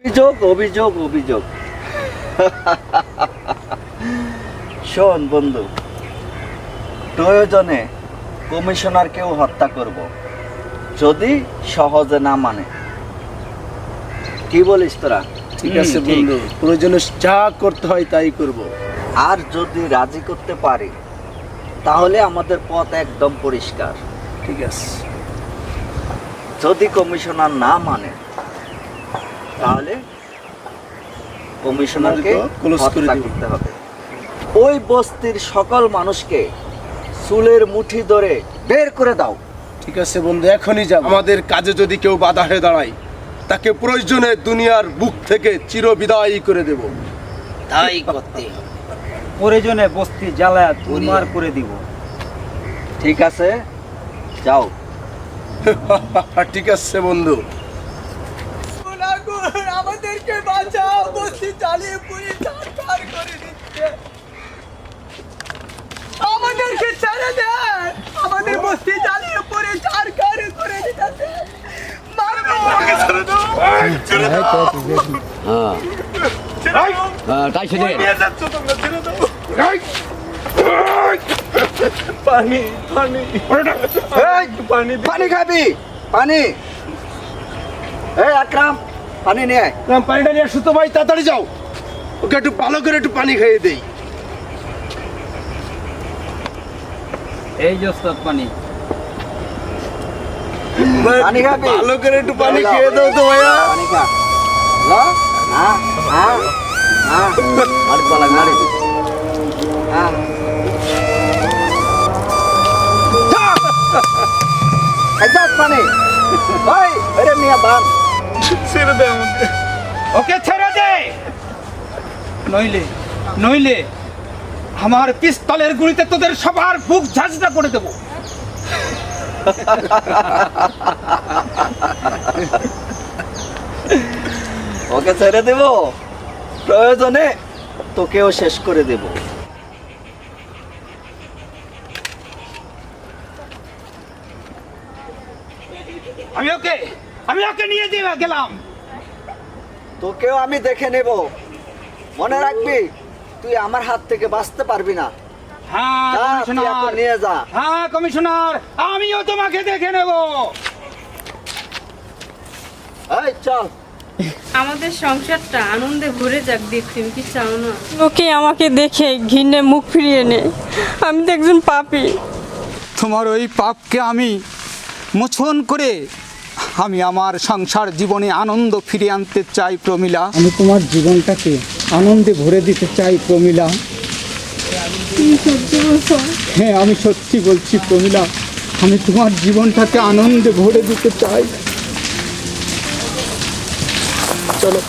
অভিযোগ অভিযোগ অভিযোগ। শোন বন্ধু, প্রয়োজনে কমিশনারকেও হত্যা করব, যদি সহজে না মানে। কি বলিস তোরা? ঠিক আছে বন্ধু, প্রয়োজনে যা করতে হয় তাই করব। আর যদি রাজি করতে পারি তাহলে আমাদের পথ একদম পরিষ্কার। ঠিক আছে। যদি কমিশনার না মানে তাহলে কমিশনারকে ক্লোজ করে হত্যা দিব। করতে হবে। ওই বস্তির সকল মানুষকে চুলের মুঠি ধরে বের করে দাও। ঠিক আছে বন্ধু, এখনই যাব। আমাদের কাজে যদি কেউ বাধা হয়ে দাঁড়ায়, তাকে প্রয়োজনে দুনিয়ার বুক থেকে চিরবিদায় করে দেব। তাই করতে হবে। প্রয়োজনে বস্তি জ্বালায় চুরমার করে দিব। ঠিক আছে, যাও। ঠিক আছে বন্ধু। আমাদেরকে বাঁচাও, বস্তি চালিয়ে পুড়িয়ে ছারখার করে দিচ্ছে। আমাদেরকে ছেড়ে দেন, আমাদের বস্তি চালিয়ে পুড়িয়ে ছারখার করে দিচ্ছে। মারবে আমাকে, ছেড়ে দাও, ছেড়ে দাও। তাই সেটা নিয়ে যাচ্ছ তোমরা, ছেড়ে দাও। পানি পানি এই, পানি খাবি? পানি? এই আকরাম, পানি নিয়ে আয়। পানিটা নিয়ে আসো তো ভাই, তাড়াতাড়ি যাও। ওকে একটু ভালো করে একটু পানি খাইয়ে দেই। এই যে ওস্তাদ পানি। পানি খাবি? ভালো করে একটু পানি খেয়ে দাও তো ভাইয়া। পানি খা। লা? হ্যাঁ হ্যাঁ হ্যাঁ, আর বলা গাড়ি। হ্যাঁ, খাইছাস পানি? ভাই আরে মিয়া বান। ছেড়ে দে আমাকে। ওকে ছেড়ে দে, নইলে নইলে আমার পিস্তলের গুলিতে তোদের সবার বুক ঝাঁঝরা করে দেবো। ওকে ছেড়ে দেব, প্রয়োজনে তোকেও শেষ করে দেব। আমি ওকে নিয়ে দিয়ে গেলাম। তোকেও আমি দেখে নেব। মনে রাখবি, তুই আমার হাত থেকে বাঁচতে পারবি না। হ্যাঁ যা, তুই এখন কমিশনার, নিয়ে যা। হ্যাঁ কমিশনার, আমিও তোমাকে দেখে নেব। এই চল। আমাদের সংসারটা আনন্দে ভরে যাক, দেখতে কি চাও না? লোকে আমাকে দেখে ঘৃণে মুখ ফিরিয়ে নেয়। আমি তো একজন পাপী। তোমার ওই পাপকে আমি মোচন করে আমি আমার সংসার জীবনে আনন্দ ফিরিয়ে আনতে চাই প্রমিলা। আমি তোমার জীবনটাকে আনন্দে ভরে দিতে চাই প্রমিলা। হ্যাঁ, আমি সত্যি বলছি প্রমিলা, আমি তোমার জীবনটাকে আনন্দে ভরে দিতে চাই। চলো।